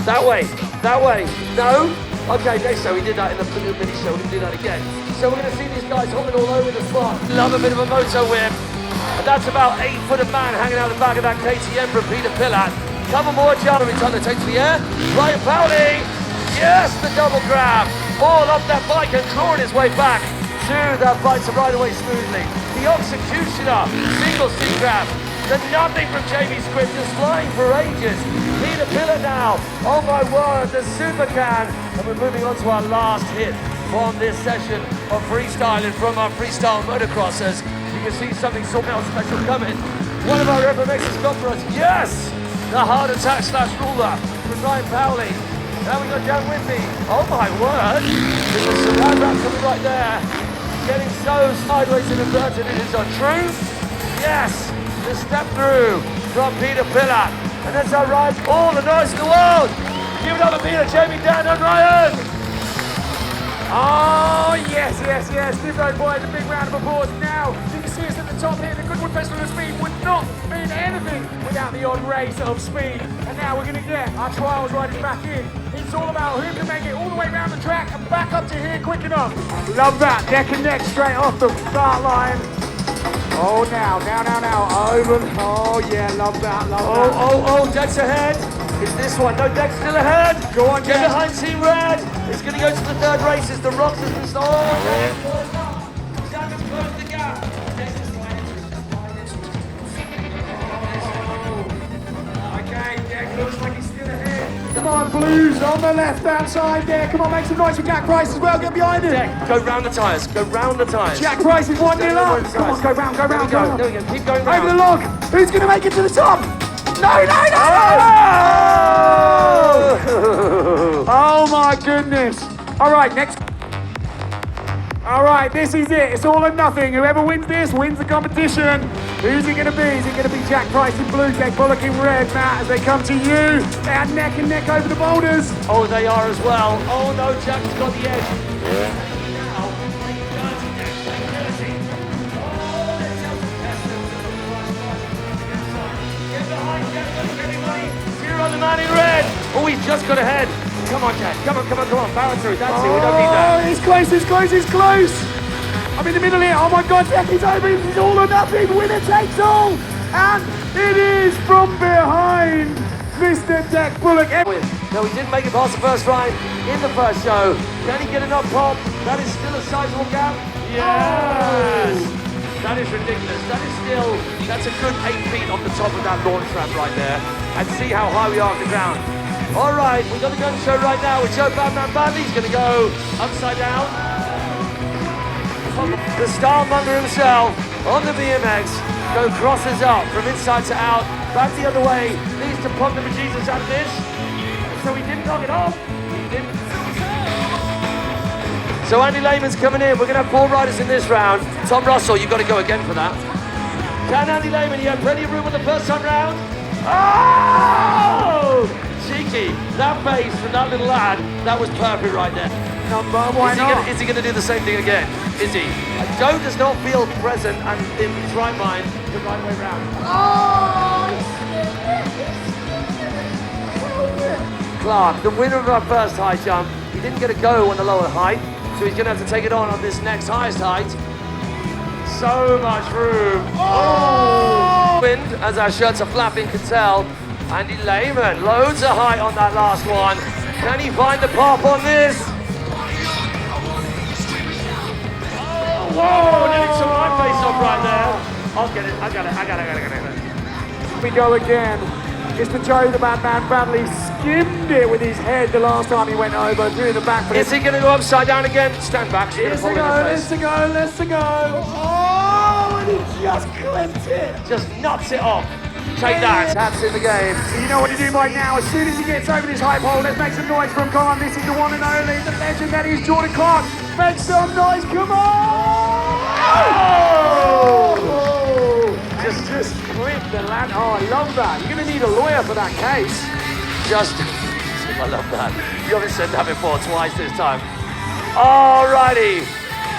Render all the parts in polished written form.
That way, that way. No? Okay, next show we did that in the mini show, we can do that again. So we're gonna see these guys hopping all over the spot. Love a bit of a moto whip. And that's about 8-foot man hanging out the back of that KTM from Peter Pillat. Couple more jump every time they take to the air. Ryan Powley, yes, the double grab. All off that bike and clawing his way back to that bike to ride away smoothly. The executioner, single seat grab. The nothing from Jamie Squibb, just flying for ages. Peter Pillat now, oh my word, the super can. And we're moving on to our last hit from this session of freestyling from our freestyle motocrossers. You can see something sort of special coming. One of our FMX has got for us, yes! The heart attack slash ruler from Ryan Powley. Now we got Jan Whitby. Oh my word! There's a surround wrap coming right there. Getting so sideways and inverted, it is untrue. Yes! The step through from Peter Pillat. And that's our ride. All the noise in the world! Give it up for Peter, Jamie, Dan and Ryan! Oh, yes, yes, yes. Give those boys a big round of applause. Now, you can see us at the top here. The Goodwood Festival of Speed would not mean anything without the odd race of speed. And now we're going to get our trials riders back in. It's all about who can make it all the way around the track and back up to here quick enough. Love that. Neck and neck straight off the start line. Oh, now. Over. Oh, yeah, love that, Oh, Dex ahead. Is this one? No, Dex still ahead. Go on, Get Dex. behind Team Red. It's going to go to the third race as the Rocks has been stolen. Shannon's closed the gap. Dex is right Okay, Dex looks like he's still ahead. Come on, Blues on the left-hand side there. Come on, make some noise for Jack Price as well. Get behind him. Dex, go round the tyres. Go round the tyres. Jack Price is 1-0 up. Come on, go round. There we go. Keep going round. Over the log. Who's going to make it to the top? No! Oh my goodness. All right, next. All right, this is it. It's all or nothing. Whoever wins this wins the competition. Who's it going to be? Is it going to be Jack Price in blue, Jack Bullock in red? Matt, as they come to you, they are neck and neck over the boulders. Oh, they are as well. Oh no, Jack's got the edge. On the man in red. Oh, he's just got ahead. Come on, Jack. Come on. Power through. That's it. We don't need that. It's close. I'm in the middle here. Oh my God, Jack is over. It's all or nothing. Winner takes all. And it is from behind Mr. Jack Bullock. No, he didn't make it past the first ride in the first show. Can he get enough pop? That is still a sizable gap. Yes. That is ridiculous. That's a good 8 feet on the top of that launch ramp right there. And see how high we are off the ground. All right, we've got the gun show right now with Joe Batman Badley's going to go upside down. The Starmonger himself on the BMX, go crosses up from inside to out, back the other way, needs to pump the bejesus out of this. So he didn't knock it off. He didn't. So Andy Lehman's coming in. We're going to have 4 riders in this round. Tom Russell, you've got to go again for that. Can Andy Lehman, he had plenty of room on the first time round. Oh! Cheeky. That face from that little lad, that was perfect right there. Why not? Is he going to do the same thing again? Is he? Joe does not feel present and in his right mind the right way round. Oh! Clark, the winner of our first high jump, he didn't get a go on the lower height, so he's going to have to take it on this next highest height. So much room. Oh! Wind, as our shirts are flapping, can tell. Andy Lehman, loads of height on that last one. Can he find the pop on this? Oh, whoa! Nearly took my face off right there. I'll get it. I got it. We go again. Mr. Joe the Madman Bradley skimmed it with his head the last time he went over, doing the backflip. Is he going to go upside down again? Stand back. Let's go. Oh, and he just clipped it. Just knocks it off. Take that. That's in the game. You know what to do right now. As soon as he gets over this high pole, let's make some noise for him. Come on, this is the one and only, the legend that is Jordan Clark. Make some noise, come on! Oh! Just clipped the land. Oh, I love that. You're going to need a lawyer for that case. I love that. You haven't said that before, twice this time. Alrighty.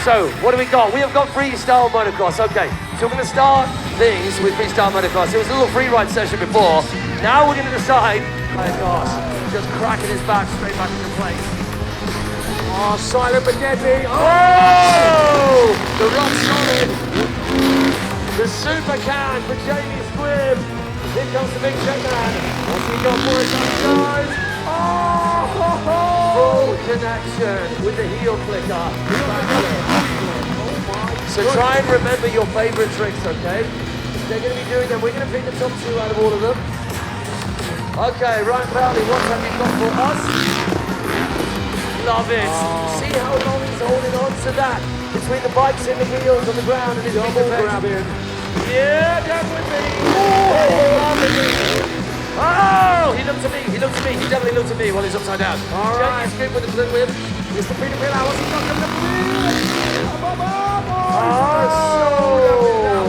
So, what do we got? We have got freestyle motocross. Okay, so we're going to start things with freestyle motocross. It was a little free ride session before. Now we're going to decide My gosh, just cracking his back straight back into place. Oh, silent but deadly. Oh! The rock solid. The super can for Jamie Squibb. Here comes the big check man. What's he got for us, guys? Full connection with the heel clicker. So try and remember your favorite tricks, okay? They're going to be doing them. We're going to pick the top 2 out of all of them. Okay, Ryan Crowley, what have you got for us? Love it. See how long he's holding on to that between the bikes and the wheels on the ground and his double grabbing. Yeah, down with me. Oh, he looked at me. He looked at me. He definitely looked at me while he's upside down. All right. Jamie Squibb with the flip whip. Mr. Peter Miller, what's he got coming up?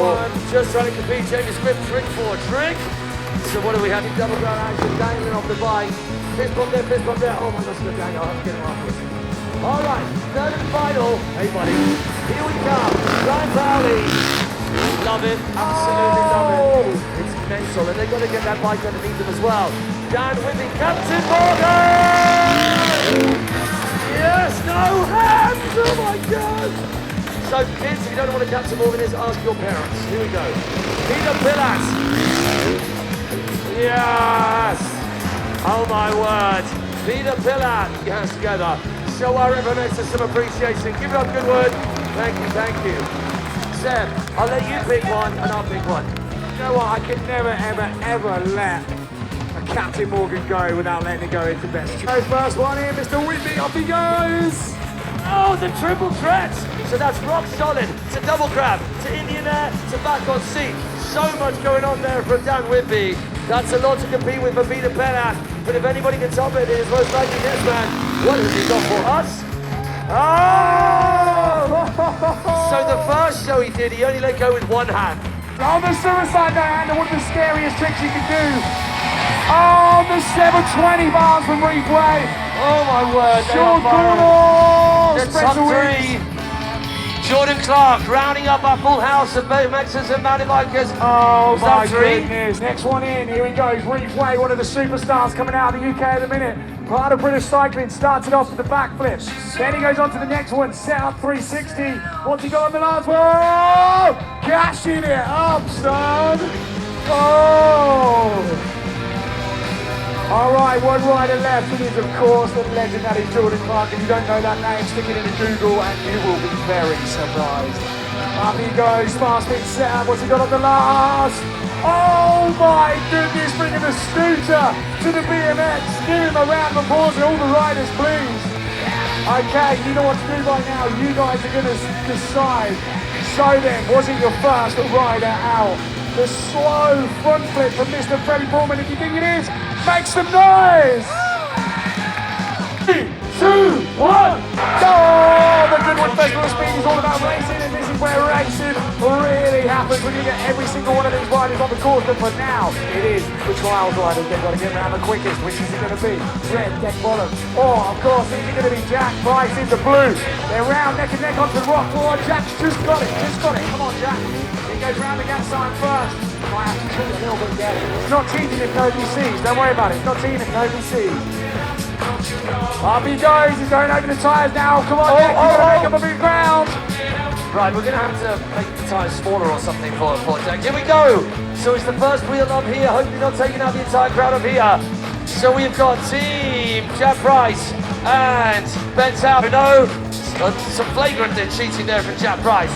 Oh, just trying to compete. Jamie Squibb, trick for trick. So what do we have? Double ground action, dangling off the bike. Fist bump there, fist bump there. Oh my gosh, look down. I'll have to get him afterwards. All right, third and final. Hey, buddy. Here we come. Ryan Crowley. Love it. Absolutely love it. It's mental, and they've got to get that bike underneath them as well. Dan Whitney, Captain Morgan. Yes, no hands. Oh my God. So kids, if you don't know what a Captain Morgan is, ask your parents. Here we go. Peter Pillas. Yes. Oh my word. Peter Pillat. Hands together. Show our FMX some appreciation. Give it up, Goodwood. Thank you, thank you. Seb, I'll let you pick one and I'll pick one. You know what? I could never, ever let a Captain Morgan go without letting it go into best. First one here, Mr. Whitby. Off he goes. Oh, the triple threat. So that's rock solid. It's a double grab. To Indian air. To back on seat. So much going on there from Dan Whitby. That's a lot to compete with for Peter Pillat. But if anybody can top it, it is most likely this man. What has he got for us? Oh! So the first show he did, he only let go with one hand. On the suicide hand, one of the scariest tricks you can do. Oh, the 720 bars from Reef Way. Oh my word, Sean the top 3. Jordan Clark rounding up our full house of BMXers and mountain bikers. Oh my 3? goodness. Next one in, here he goes. Reef Way, one of the superstars coming out of the UK at the minute. Part of British cycling, started off with the backflips. Then he goes on to the next one, set up 360. What's he got on the last one? Oh, cashing it up, son. Oh. All right, one rider left. It is, of course, the legend that is Jordan Clark. If you don't know that name, stick it into Google and you will be very surprised. Up he goes, fast spin setup. What's he got on the last? Oh my goodness, bringing the scooter to the BMX. Give him a round of applause and all the riders, please. Okay, you know what to do right now. You guys are going to decide. So then, was it your first rider out? The slow front flip from Mr. Freddie Pullman. If you think it is, make some noise! 3, 2, 1, go! The Goodwood Festival of Speed is all about racing, and this is where racing really happens when you get every single one of these riders on the course. But for now, it is the trials riders. They've got to get around the quickest. Which is it going to be? Red, deck bottom. Or, of course, is it going to be Jack Price in the blue? They're round neck and neck onto the rock floor. Jack's just got it, Come on, Jack. He goes round the gas sign first. Might have to cheat a little bit there. It's not cheating if nobody sees. Don't worry about it. It's not cheating if nobody sees. Up he goes. He's going over the tyres now. Come on, Jack. You've got to make up a big ground. Right, we're going to have to make the tyres smaller or something for Jack. Here we go. So it's the first wheel up here. Hopefully not taking out the entire crowd up here. So we've got Team Jack Price and Ben South. No, some flagrant cheating there from Jack Price.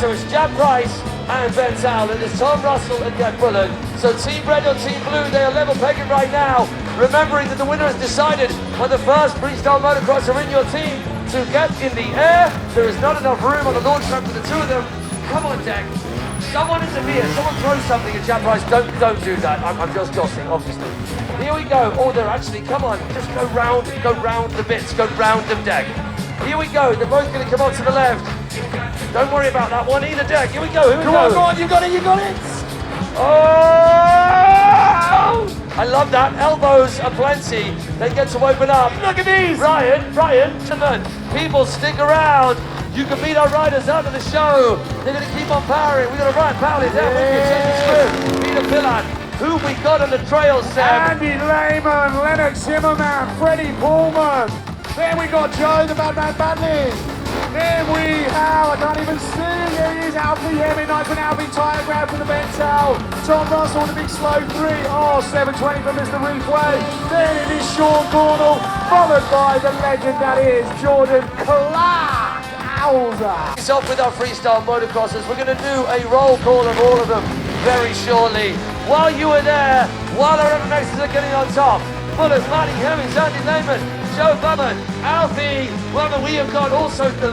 So it's Jack Price and Ben Towell, and there's Tom Russell and Jack Bullock. So Team Red or Team Blue, they are level pegging right now, remembering that the winner is decided when the first freestyle motocross are in your team to get in the air. There is not enough room on the launch ramp for the 2 of them. Come on, Jack. Someone interfere, someone throw something at Jack Price. Don't do that. I'm just joshing, obviously. Here we go. Oh, they're actually, come on, just go round the bits, go round them, Jack. Here we go, they're both going to come on to the left. Don't worry about that one either, Jack. Here we go, Go on, you got it. Oh! I love that. Elbows are plenty. They get to open up. Look at these! Brian, people stick around. You can beat our riders out of the show. They're going to keep on powering. We've got a Ryan Powley there with you. Jamie Squibb, Peter Pillat, Who we got on the trail, Sam? Andy Lehman, Lennox Zimmerman, Freddie Pullman. Then we got Joe the Badman Badley. Then we have, I can't even see, here he is, Alfie Hemming, nice and Alfie, tyre grab for the Bental. Tom Russell, the big slow 3, 720 for Mr. Reefway. Then it is Sean Cornell, followed by the legend that is Jordan Clark. Owza. It's off with our freestyle motocrossers. We're going to do a roll call of all of them very shortly. While you were there, while our FMXs are getting on top, Bullock, Marty Hemmings, Andy Lehman, Joe Bumman, Alfie, well, we have got also Sean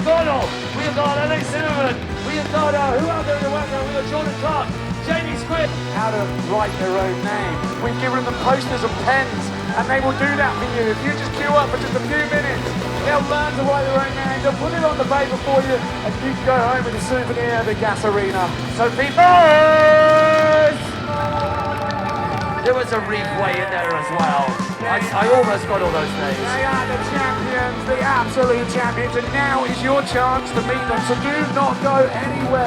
Gordon, we have got Alex Zimmerman, we have got, who out there in the background, we have got Jordan Clark, Jamie Squibb. How to write their own name. We've given them posters and pens, and they will do that for you. If you just queue up for just a few minutes, they'll learn to write their own name, they'll put it on the paper for you, and you can go home with a souvenir of the gas arena. So people! There was a Reefway in there as well. I almost got all those names. They are the champions, the absolute champions, and now is your chance to meet them, so do not go anywhere.